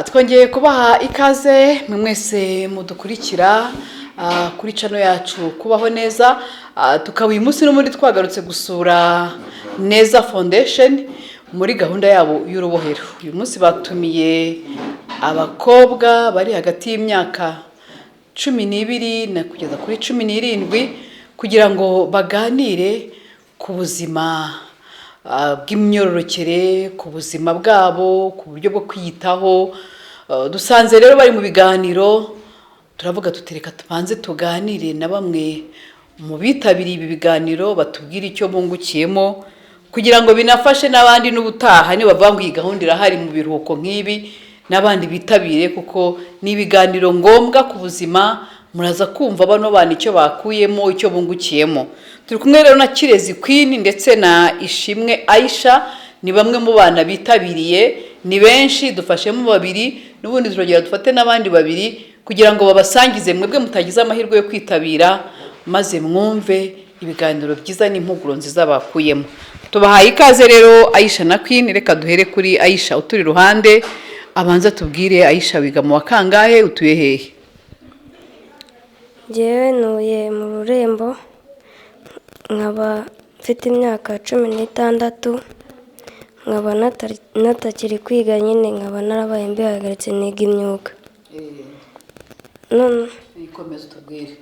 Twongeye kubaha ikaze mwese mudukurikira kuri channel yacu kubaho neza. Tukaba uyu munsi no muri twagarutse gusura Neza Foundation muri gahunda yabo y'urubohero. Uyu munsi batumiye abakobwa bari hagati y'imyaka 12 na kugeza kuri 17 kugira ngo baganire ku buzima bw'imyororokere, ku buzima bwabo, ku buryo bwo kwiyitaho. Dusanze rero bari mu biganiro, turavuga tutereka tubanze tuganire na bamwe mu bitabiriye ibi biganiro batubwira icyo bungukiyemo kugira ngo binafashe n'abandi n'ubutaha ni bavuga ngo iyi gahunda irahari mu biruhuko nk'ibi n'abandi bitabire, kuko ni ibiganiro ngombwa ku buzima. Muraza kumva bano bana icyo bakuyemo, icyo bungukiyemo. Turi kumwe rero na Kirezi Queen ndetse na Ishimwe Aisha, ni bamwe mu bana bitabiriye, ni benshi, dufashemo babiri n'ubundi turongera dufate n'abandi babiri kugira ngo babasangize mwebwe mutagize amahirwe yo kwitabira, maze mwumve ibiganiro byiza n'impuguro nziza bakuyemo. Tubahaye ikaze rero Aisha na Queen. Reka duhere kuri Aisha uturi ruhande, abanza tubwire. Aisha, wiga mu wakangahe, utuye hehe? Jewe nuye mu Rurembo, nkaba mfite imyaka 16, nkaba natakiri kwiga nyine, nkaba narabaye mbihagaritse niga imyuga. None ikomeza tubwire.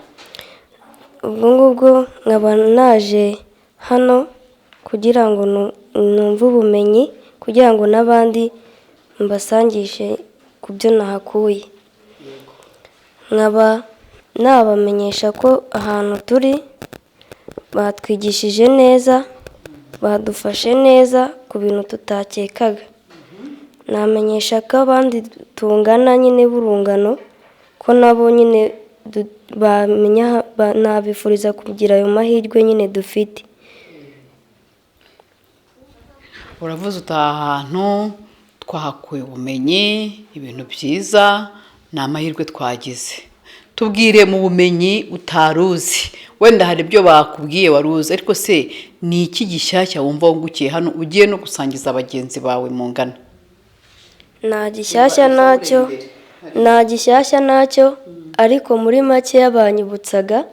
ubwo ngubwo nkaba naje hano kugira ngo numve ubumenyi, kugira ngo n'abandi mbasangishe ku byo nahakuye. Nkaba nabamenyesha ko ahantu turi batwigishije neza, badufashe neza ku bintu tutakekaga. Namenyesha ko abandi tungana nyine burungano, ko nabo nyine bamenya, nabifuriza kugira ayo mahirwe nyine dufite. Uravuze ahantu twahakuye ubumenyi, ibintu byiza, ni amahirwe twagize. Tubwire mu bumenyi utaruzi, wenda hari ibyo bakubwiye waruzi, ariko se ni iki gishyashya wumva wungukiye hano ugiye no gusangiza abagenzi bawe mu ngana? Nta gishyashya nacyo, ariko muri make yabanyibutsaga,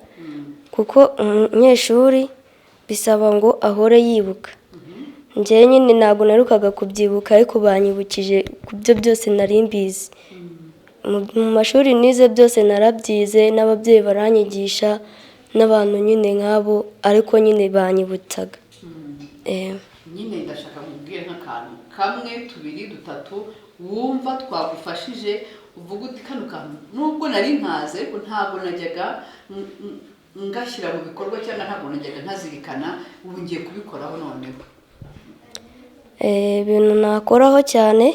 kuko umunyeshuri bisaba ngo ahore yibuka. Njye nyine ntabwo narukaga kubyibuka, ariko banyibukije ku byo byose nari mbizi. Mu mashuri nize byose narabyize, n'ababyeyi baranyigisha, n'abantu nyine nk'abo, ariko nyine banyibutsaga. Nyine ndashaka kubwira nk'akantu kamwe, tubiri, dutatu wumva twagufashije, uvuga uti kano kantu nubwo nari nkaze, ariko ntabwo najyaga ngashyira mu bikorwa, cyangwa ntabwo najyaga nkazirikana, ubu ngiye kubikoraho noneho. Ibintu nakoraho cyane,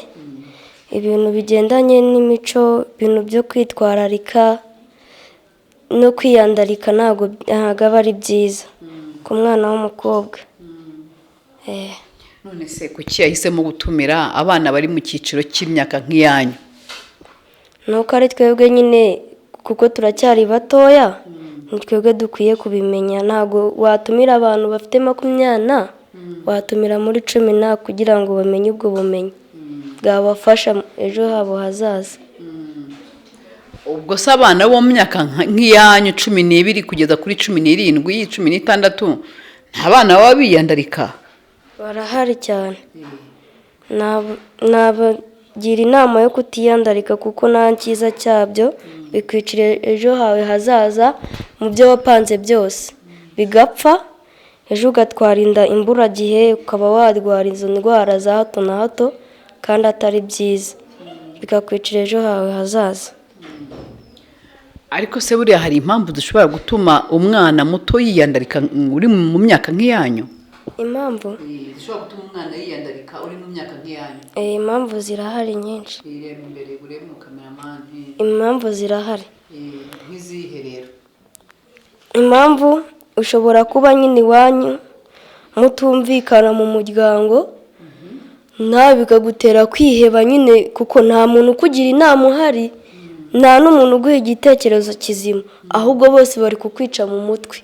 ibintu bigendanye n'imico, ibintu byo kwitwararika no kwiyandarika ntabwo aba ari byiza ku mwana w'umukobwa. None se kuki yahisemo gutumira abana bari mu cyiciro cy'imyaka nk'iyanyu? Nuko ari twebwe nyine, kuko turacyari batoya, ni twebwe dukwiye kubimenya. Ntabwo watumira abantu bafite 20, watumira muri 10 kugira ngo bamenye ubwo bumenyi bwabafasha ejo habo hazaza. Ubwo se abana bo mu myaka nk'iyanyu 12 kugeza kuri 17, 16, nta bana baba biyandarika? Barahari cyane. Nabagira inama yo kutiyandarika, kuko nta cyiza cyabyo, bikwicira ejo hawe hazaza mu byo wapanze byose, bigapfa. Ejo ugatwara inda imburagihe, ukaba warwara izo ndwara za hato na hato, kandi atari byiza, bikakwicira ejo hawe hazaza. Ariko se buriya hari impamvu dushobora gutuma umwana muto yiyandarika uri mu myaka nk'iyanyu? Impamvu zishobora gutuma umwana yiyandarika uri mu myaka nk'iyanyu? Impamvu zirahari nyinshi. Ireba imbere urebe mu cameraman. Impamvu zirahari. Nk'izihe rero? Impamvu ushobora kuba nyine iwanyu mutumvikana mu muryango, nawe bikagutera kwiheba nyine, kuko nta muntu ukugira inama uhari, nta n'umuntu uguha igitekerezo kizima, ahubwo bose bari kukwica mu mutwe.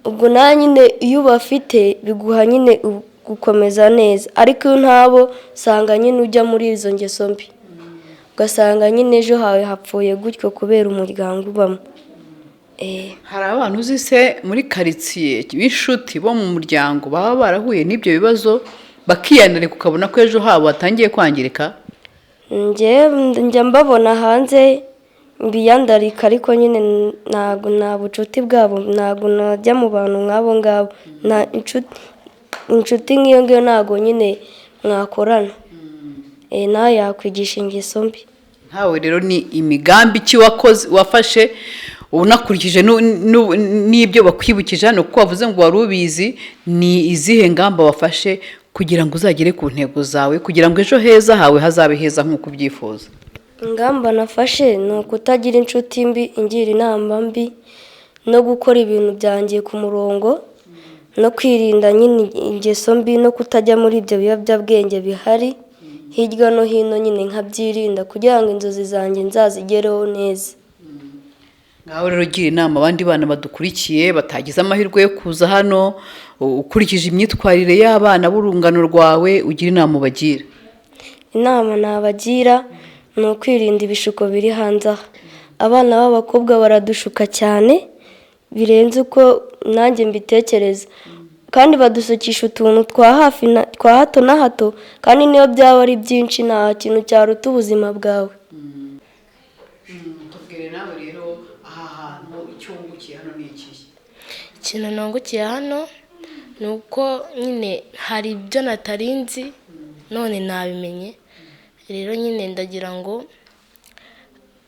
Ubwo nawe nyine iyo ubafite biguha nyine gukomeza neza, ariko iyo ntabo usanga nyine ujya muri izo ngeso mbi. ugasanga nyine ejo hawe hapfuye gutyo kubera umuryango ubamo. hari abantu uzi se muri karitsiye b'inshuti bo mu muryango baba barahuye n'ibyo bibazo bakiyandarika ukabona ko ejo habo hatangiye kwangirika? njya mbabona hanze biyandarika, ariko nyine ntabwo nta bucuti bwabo, ntabwo najya mu bantu nk'abo ngabo. inshuti nk'iyo ngiyo ntabwo nyine mwakorana, nawe yakwigisha ingeso mbi. ntawe rero ni imigambi ki wafashe unakurikije n'ibyo bakwibukije hano, kuko wavuze ngo wari ubizi, ni izihe ngamba wafashe kugira ngo uzagere ku ntego zawe, kugira ngo ejo heza hawe hazabe heza nk'uko ubyifuza? ingamba nafashe ni ukutagira inshuti mbi ingira inama mbi, no gukora ibintu byangiye ku murongo, no kwirinda nyine ingeso mbi, no kutajya muri ibyo biyobyabwenge bihari hirya no hino, nyine nkabyirinda kugira ngo inzozi zanjye nzazigereho neza. ngaho rero ugira inama abandi bana badukurikiye batagize amahirwe yo kuza hano, ukurikije imyitwarire y'abana b'urungano rwawe, ugira inama ubagira? inama nabagira ni ukwirinda ibishuko biri hanze aha. abana b'abakobwa baradushuka cyane birenze uko nanjye mbitekereza, kandi badusukisha utuntu twa hato na hato, kandi niyo byaba ari byinshi nta kintu cyaruta ubuzima bwawe. tubwire nawe rero aha hantu icyo wungukiye hano ni iki? ikintu nungukiye hano ni uko nyine hari ibyo natarinzi none nabimenye. rero nyine ndagira ngo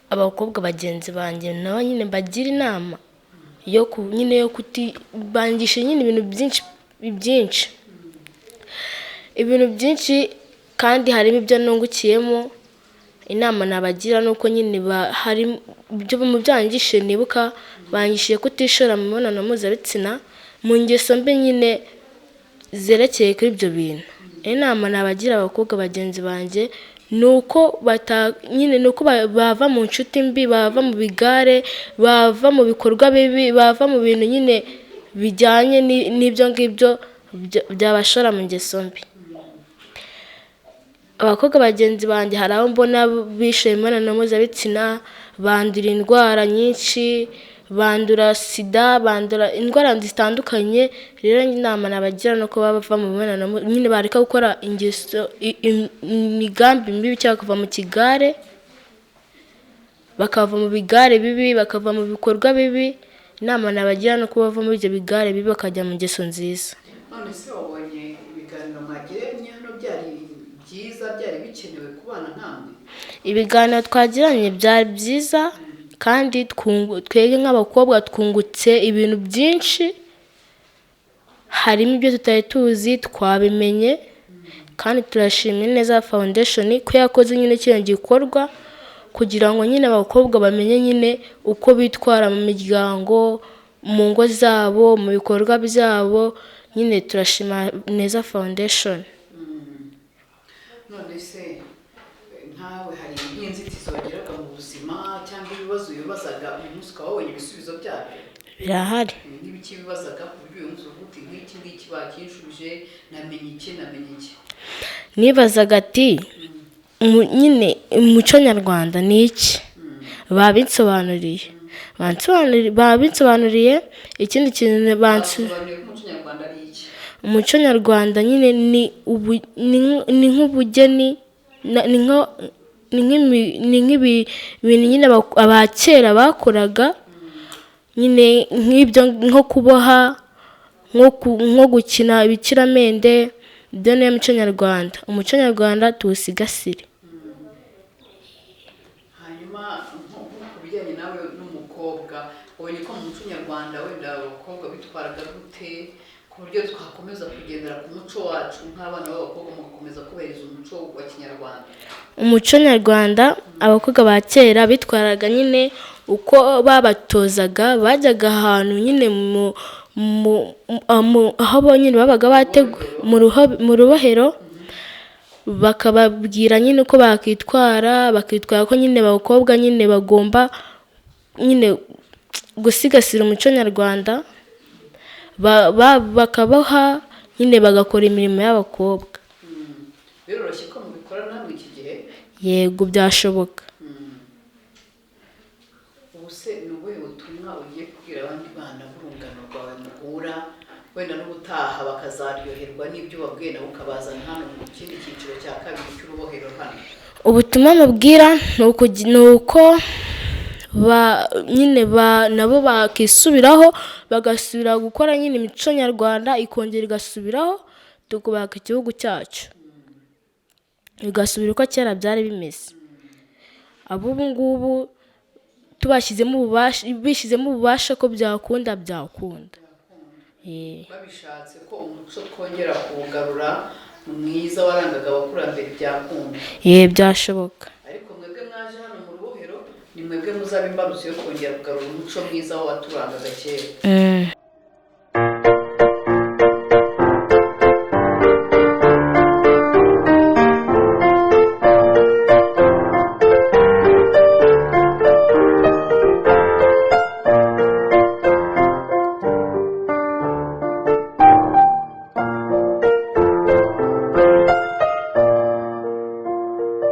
abakobwa bagenzi banjye nabo nyine bagira inama yo kutibangisha nyine ibintu byinshi kandi harimo ibyo nungukiyemo. inama nabagira nuko nyine hari ibyo mu byangishe nibuka bangishije kutishora mu mibonano mpuzabitsina mu ngeso mbi nyine zerekeye kuri ibyo bintu. inama nabagira abakobwa bagenzi banjye nuko bava mu nshuti mbi, bava mu bigare, bava mu bikorwa bibi, bava mu bintu nyine bijyanye n'ibyo ngibyo byabashora mu ngeso mbi. abakobwa bagenzi banjye hari abo mbona bishoye mu mibonano mpuzabitsina bandura indwara nyinshi, bandura sida, bandura indwara zitandukanye. rero inama nabagira no kuba bava mu mibonano nyine bareka gukora ingeso imigambi mibi, cyangwa kuva mu kigare, bakava mu bigare bibi, bakava mu bikorwa bibi. inama nabagira no kuba bava muri ibyo bigare bibi bakajya mu ngeso nziza. none se wabonye ibiganiro mwagiranye hano byari byiza, byari bikenewe ku bana nkamwe? ibiganiro twagiranye byari byiza, kandi twebwe nk'abakobwa twungutse ibintu byinshi, harimo ibyo tutari tuzi twabimenye. kandi turashimira Neza Foundation ko yakoze nyine kino gikorwa kugira ngo nyine abakobwa bamenye nyine uko bitwara mu miryango, mu ngo zabo, mu bikorwa byabo. nyine turashima Neza Foundation. none se nkawe hari nk'inzitizi wageraga mu buzima cyangwa ibibazo wibazaga uyu munsi ukaba wabonye ibisubizo byabyo? birahari. n'ibiki wibazaga ku buryo uyu munsi uvuga uti nk'iki ngiki bakinshubije namenye iki? nibazaga ati nyine umuco nyarwanda ni iki? babinsobanuriye. ikindi kintu basobanuriye ko umuco nyarwanda ari iki? umuco nyarwanda nyine ni nk'ubugeni, ni nk'ibintu nyine abakera bakoraga, nyine nk'ibyo nko kuboha, nko gukina ibikiramende. ibyo niyo muco nyarwanda. umuco nyarwanda tuwusigasire. hanyuma nko ku bijyanye nawe n'umukobwa, ubonye ko mu muco nyarwanda wenda abakobwa bitwaraga gute, ku buryo twakomeza kugendera ku muco wacu nk'abana b'abakobwa mugakomeza kubahiriza umuco wa kinyarwanda? umuco nyarwanda abakobwa ba kera bitwaraga nyine uko babatozaga. bajyaga ahantu nyine aho bonyine babaga mu rubohero, bakababwira nyine uko bakitwara ko nyine abakobwa nyine bagomba nyine gusigasira umuco nyarwanda, bakabaha nyine bagakora imirimo y'abakobwa. biroroshye ko mubikora namwe iki gihe? yego byashoboka. ubuse ni ubuhe butumwa ugiye kubwira abandi bana b'urungano rwawe muhura wenda n'ubutaha bakazaryoherwa n'ibyo babwiye nabo ukabazana hano mu kindi cyiciro cya kabiri cy'urubohero hano? Ubutumwa mubwira ni uko nyine nabo bakisubiraho bagasubira gukora nyine imico nyarwanda ikongera igasubiraho, tukubaka igihugu cyacu bigasubira uko kera byari bimeze. Ubu ngubu bishyizemo ububasha ko byakunda. babishatse ko umuco twongera kuwugarura mwiza warangaga abakurambere byakunda. Byashoboka. ariko mwebwe mwaje hano mu rubohero ni mwebwe muzaba imbarutso yo kongera kugarura umuco mwiza aho waturangaga kera.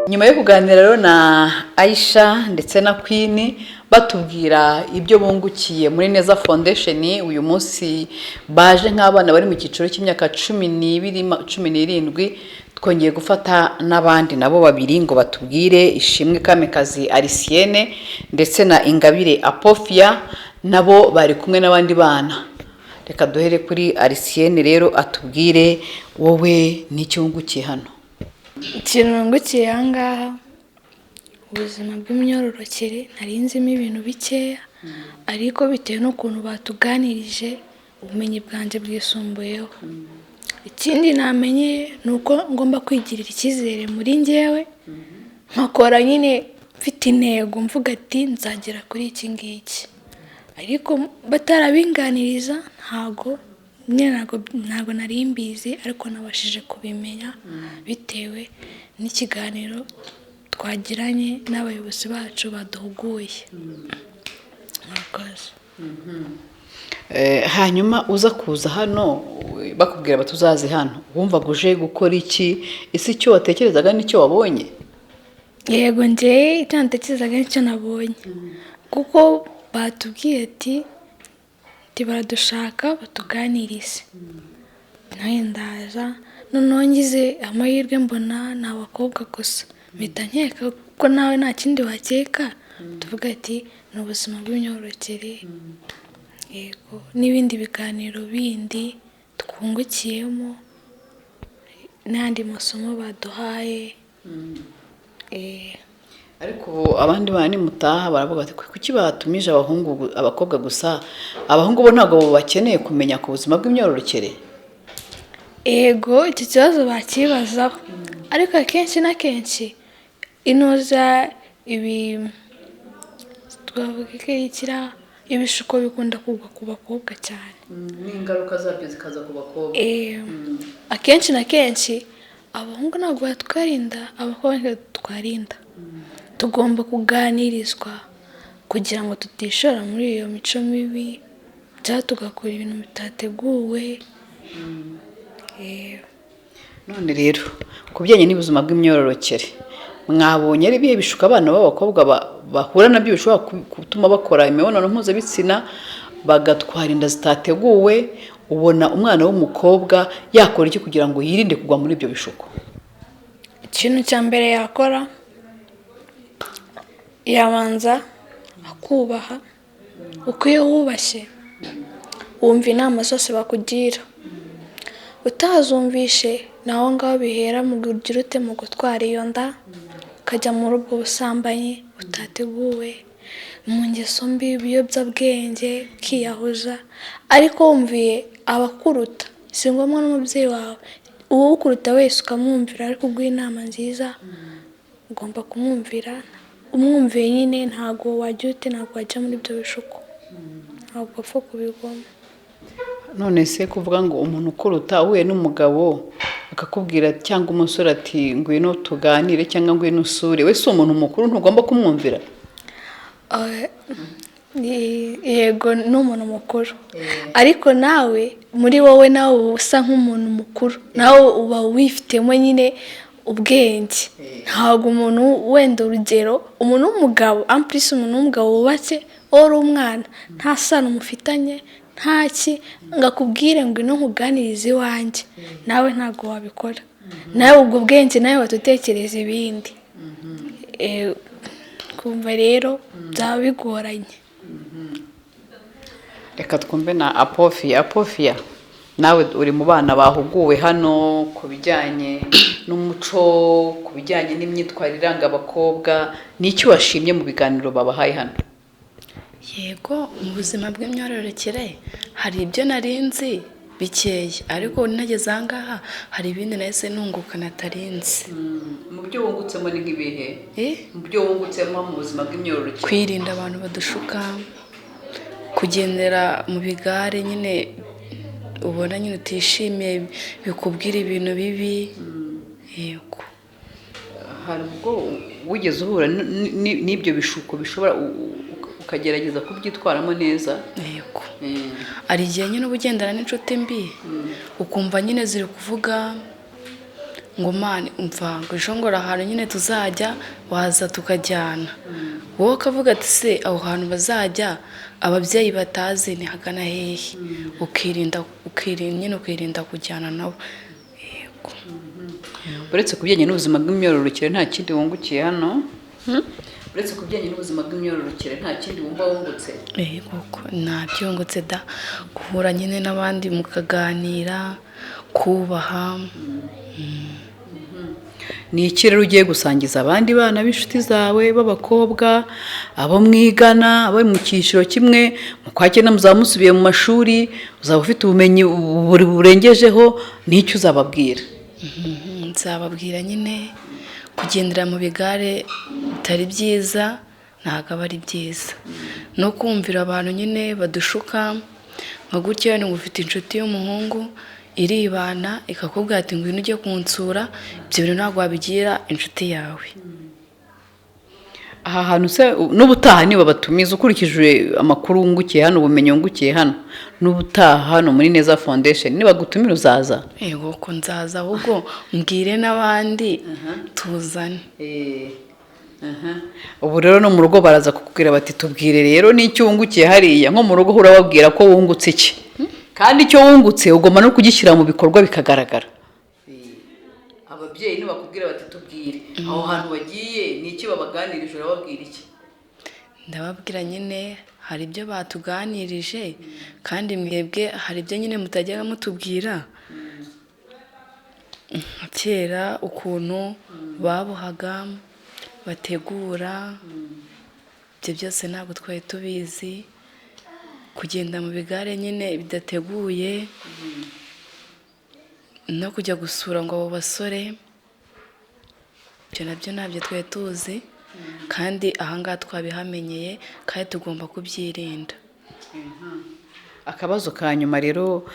nyuma yo kuganira rero na Aisha ndetse na Queen batubwira ibyo bungukiye muri Neza Foundation, uyu munsi baje nk'abana bari mu cyiciro cy'imyaka 12-17, twongeye gufata n'abandi nabo babiri ngo batubwire Ishimwe Kamikazi Alicienne ndetse na Ingabire Apofia, nabo bari kumwe n'abandi bana. Reka duhere kuri Alicienne rero atubwire wowe n'icyo wungukiye hano. Ikintu nungukiye aha ngaha ubuzima bw'imyororokere narinzimo ibintu bikeya, ariko bitewe n'ukuntu batuganirije ubumenyi bwanjye bwisumbuyeho. Ikindi namenye ni uko ngomba kwigirira icyizere muri njyewe, nkakora nyine mfite intego mvuga ati nzagera kuri iki ngiki, ariko batarabinganiriza ntago nari mbizi, ariko nabashije kubimenya bitewe n'ikiganiro twagiranye n'abayobozi bacu baduhuguye. Hanyuma uza kuza hano bakubwira batuzaze hano, wumvaga uje gukora iki? Ese icyo watekerezaga n'icyo wabonye? Yego, njye icyo natekerezaga n'icyo nabonye, kuko batubwiye ati baradushaka batuganirize. Nawe ndaza, noneho ngize amahirwe mbona ni abakobwa gusa, mpita nkeka ko nawe nta kindi wakeka, tuvuga ati ni ubuzima bw'imyororokere. Yego, n'ibindi biganiro bindi twungukiyemo n'andi masomo baduhaye. Ariko abandi bana mutaha baravuga ati kuki batumije abakobwa gusa, abahungu bo ntabwo bakeneye kumenya ku buzima bw'imyororokere? Yego, icyo kibazo bakibazaho, ariko akenshi na kenshi inoza ibishuko bikunda kugwa ku bakobwa cyane, n'ingaruka zabyo zikaza ku bakobwa. Akenshi na kenshi abahungu ntabwo batwarinda, abakobwa twarinda. Tugomba kuganirizwa kugira ngo tutishora muri iyo mico mibi, cyangwa tugakora ibintu bitateguwe. None rero ku bijyanye n'ubuzima bw'imyororokere, mwabonye ari ibihe bishuka abana b'abakobwa bahura nabyo bishobora gutuma bakora imibonano mpuzabitsina bagatwara inda zitateguwe? Ubona umwana w'umukobwa yakora iki kugira ngo yirinde kugwa muri ibyo bishuko? Ikintu cya mbere yakora, yabanza akubaha. Uko iyo wubashye wumva inama zose bakugira, utazumvishe naho ngaho bihera mu kugira ute mu gutwara iyo nda, ukajya muri ubwo busambanyi butateguwe, mu ngeso mbi, ibiyobyabwenge, ukiyahuza. Ariko wumviye abakuruta, si ngombwa n'umubyeyi wawe, uwo ukuruta wese ukamwumvira ariko uguha inama nziza, ugomba kumwumvira. Umwumviye nyine ntabwo wajya muri ibyo bishuko, ntabwo apfa kubigwamo. None se kuvuga ngo umuntu ukuruta uhuye n'umugabo akakubwira cyangwa umusore ati ngwino tuganire cyangwa ngwino usure, we si umuntu mukuru ntugomba kumwumvira? Yego, ni umuntu mukuru, ariko nawe muri wowe nawe usa nk'umuntu mukuru, nawe uba wifitemo nyine ubwenge. Ntabwo umuntu wenda urugero umuntu w'umugabo ampurisi umuntu w'umugabo wubatse uri umwana nta sano mufitanye ntaki ngakubwire ngo ino nkuganiriza iwanjye nawe ntabwo wabikora. Nawe ubwo bwenge nawe watutekereza ibindi. Kumva rero byaba bigoranye. Reka twumve na Apofiya nawe uri mu bana bahuguwe hano ku bijyanye n'umuco, ku bijyanye n'imyitwarire iranga abakobwa, n'icyo washimye mu biganiro babahaye hano? Yego, mu buzima bw'imyororokere hari ibyo narinzi bikeya, ariko nageze aha ngaha hari ibindi nahise nunguka natarinzi. Mu byo wungutsemo ni nk'ibihe? Mu byo wungutsemo mu buzima bw'imyororokere? Kwirinda abantu badushuka, kugendera mu bigare nyine ubona nyine utishimiye bikubwira ibintu bibi. Yego. Hari ubwo wigeze uhura n'ibyo bishuko bishobora ukagerageza kubyitwaramo neza? Yego. Ari igihe nyine uba ugendana n'inshuti mbi ukumva nyine ziri kuvuga ngo mani umva ngo ishongora ahantu nyine tuzajya waza tukajyana, wowe ukavuga ati se aho hantu bazajya ababyeyi batazi ni hagana hehe, ukirinda kujyana nabo. Yego. Uretse kubijyanye n'ubuzima bw'imyororokere nta kindi wungukiye hano? Uretse kubijyanye n'ubuzima bw'imyororokere nta kindi wumva wungutse? Yego, nta byungutse da, guhura nyine n'abandi mukaganira, kubaha. Ni iki rero ugiye gusangiza abandi bana b'inshuti zawe b'abakobwa, abo mwigana, abo mu cyiciro kimwe, mu kwa cyenda muzaba musubiye mu mashuri, uzaba ufite ubumenyi burengejeho, n'icyo uzababwira? Nzababwira nyine kugendera mu bigare bitari byiza, ntabwo aba ari byiza, no kumvira abantu nyine badushuka nka gutya ngo ufite inshuti y'umuhungu iribana ikakubwira ati ngwino ujye kunsura, ibyo bintu ntabwo wabigira inshuti yawe. Aha hantu se n'ubutaha niba batumiza ukurikije amakuru wungukiye hano, ubumenyi wungukiye hano, n'ubutaha hano muri Neza Foundation niba gutumira uzaza? Yego ko nzaza, ahubwo mbwire n'abandi tuzane. Ubu rero no mu rugo baraza kukubwira bati tubwire rero n'icyo wungukiye hariya, nko mu rugo urababwira ko wungutse iki, kandi icyo wungutse ugomba no kugishyira mu bikorwa bikagaragara. Ababyeyi nibakubwira bati tubwire aho hantu wagiye n'iki babaganirije, urababwira iki? Ndababwira nyine hari ibyo batuganirije kandi mwebwe hari ibyo nyine mutajyaga mutubwira. Kera ukuntu babohaga bategura, ibyo byose ntabwo twari tubizi. Kugenda mu bigare nyine bidateguye, no kujya gusura ngo abo basore, ibyo nabyo ntabyo twari tuzi, kandi ahangaha twabihamenyeye kandi tugomba kubyirinda. Akabazo ka nyuma rero,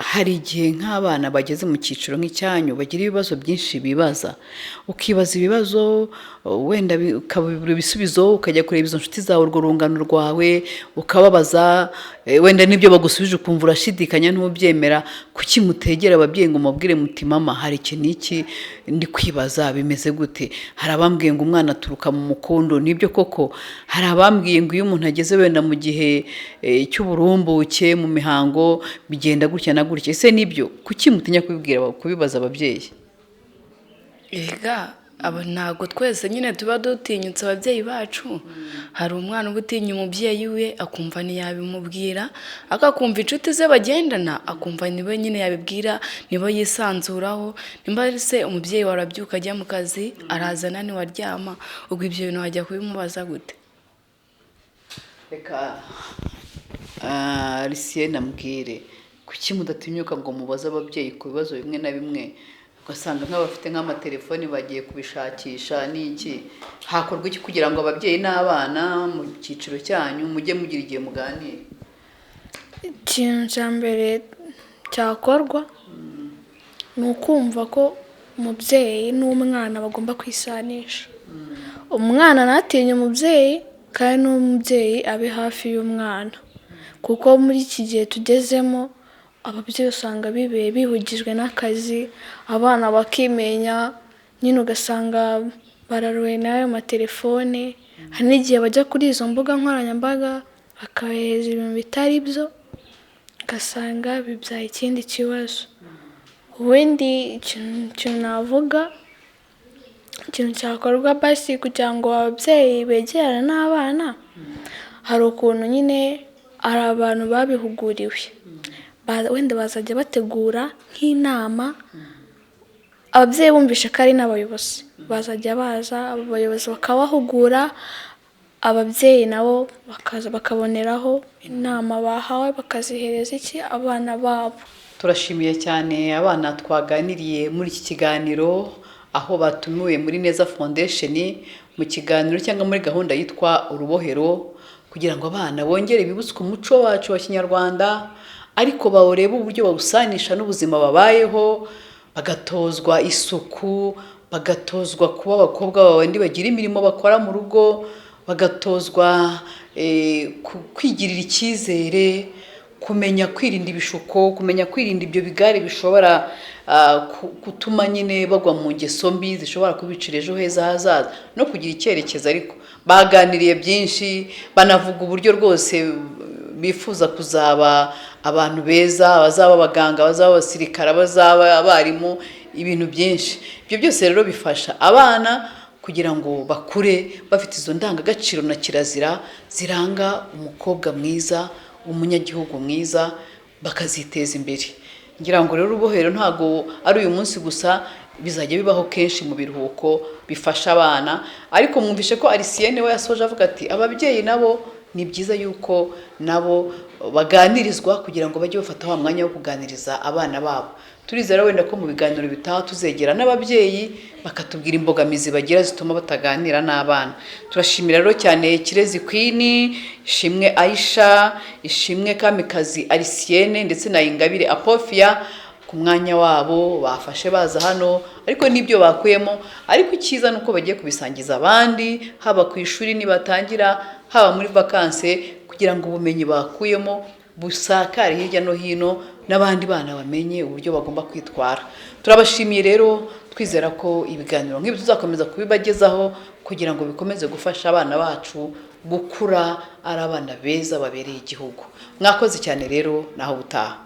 hari igihe nk'abana bageze mu cyiciro nk'icyanyu bagira ibibazo byinshi bibaza, ukibaza ibibazo wenda ukabura ibisubizo, ukajya kureba izo nshuti zawe, urwo rungano rwawe ukababaza, wenda n'ibyo bagusubije ukumva urashidikanya ntubyemera. Kuki mutegera ababyeyi ngo mubwire muti mama hari iki n'iki ndi kwibaza bimeze gute? Hari abambwiye ngo umwana aturuka mu mukondo, nibyo koko? Hari abambwiye ngo iyo umuntu ageze wenda mu gihe cy'uburumbuke mu mihango bigenda gutya na gutya, ese nibyo? Kuki mutinya kubibaza ababyeyi? Ega aba ntabwo twese nyine tuba dutinyutse ababyeyi bacu. Hari umwana uba utinya umubyeyi we akumva ntiyabimubwira, akakumva inshuti ze bagendana akumva niwe nyine yabibwira, nibo yisanzuraho. Nimba se umubyeyi warabyuka ajya mu kazi arazana ntiwaryama, ubwo ibyo bintu wajya kubimubaza gute? Reka Lucien namubwire, kuki mudatinyuka ngo mubaze ababyeyi ku bibazo bimwe na bimwe? Ugasanga nk'abafite nk'amatelefoni bagiye kubishakisha n'iki. Hakorwa iki kugira ngo ababyeyi n'abana mu cyiciro cyanyu mujye mugira igihe muganira? Ikintu cya mbere cyakorwa ni ukumva ko umubyeyi n'umwana bagomba kwisanisha. Umwana ntatinye umubyeyi kandi n'umubyeyi abe hafi y'umwana, kuko muri iki gihe tugezemo ababyeyi usanga bihugijwe n'akazi, abana bakimenya nyine ugasanga bararuwe n'ayo matelefone. Hari n'igihe bajya kuri izo mbuga nkoranyambaga bakabahereza ibintu bitari byo, ugasanga bibyaye ikindi kibazo. Ubundi ikintu navuga, ikintu cyakorwa basi kugira ngo ababyeyi begerane n'abana, hari ukuntu nyine ari abantu babihuguriwe, wenda bazajya bategura nk'inama, ababyeyi bumvishe ko ari n'abayobozi bazajya baza, abayobozi bakabahugura, ababyeyi nabo bakaza bakaboneraho inama bahawe bakazihereza abana babo. Turashimiye cyane abana twaganiriye muri iki kiganiro, aho batumiwe muri Neza Foundation mu kiganiro cyangwa muri gahunda yitwa urubohero, kugira ngo abana bongere bibutswe umuco wacu wa Kinyarwanda, ariko bawurebe uburyo bawusanisha n'ubuzima babayeho, bagatozwa isuku, bagatozwa kuba abakobwa babandi bagira imirimo bakora mu rugo, bagatozwa kwigirira icyizere, kumenya kwirinda ibishuko, kumenya kwirinda ibyo bigare bishobora gutuma nyine bagwa mu ngeso mbi zishobora kubicira ejo heza hazaza, no kugira icyerekezo. Ariko baganiriye byinshi, banavuga uburyo rwose bifuza kuzaba abantu beza, bazaba abaganga, bazaba abasirikare, bazaba abarimu, ibintu byinshi. Ibyo byose rero bifasha abana kugira ngo bakure bafite izo ndangagaciro na kirazira ziranga umukobwa mwiza, umunyagihugu mwiza, bakaziteza imbere. Ngira ngo rero urubohero ntago ari uyu munsi gusa, bizajya bibaho kenshi mu biruhuko bifasha abana. Ariko mwumvishe ko Arisiyene we yasoje avuga ati ababyeyi nabo ni byiza yuko nabo baganirizwa kugira ngo bajye bafata wa mwanya wo kuganiriza abana babo. Turizera wenda ko mu biganiro bitaha tuzegera n'ababyeyi bakatubwira imbogamizi bagira zituma bataganira n'abana. Turashimira rero cyane Kirezi Queen, Ishimwe Aisha, Ishimwe Kamikazi Arisiyene ndetse na Ingabire Apofia ku mwanya wabo bafashe baza hano, ariko nibyo bakuyemo. Ariko icyiza nuko bagiye kubisangiza abandi, haba ku ishuri nibatangira, haba muri vacances, kugira ngo ubumenyi bakuyemo busakare hirya no hino, n'abandi bana bamenye uburyo bagomba kwitwara. Turabashimiye rero, twizera ko ibiganiro nk'ibi tuzakomeza kubibagezaho kugira ngo bikomeze gufasha abana bacu gukura ari abana beza babereye igihugu. Mwakoze cyane rero, naho butaha.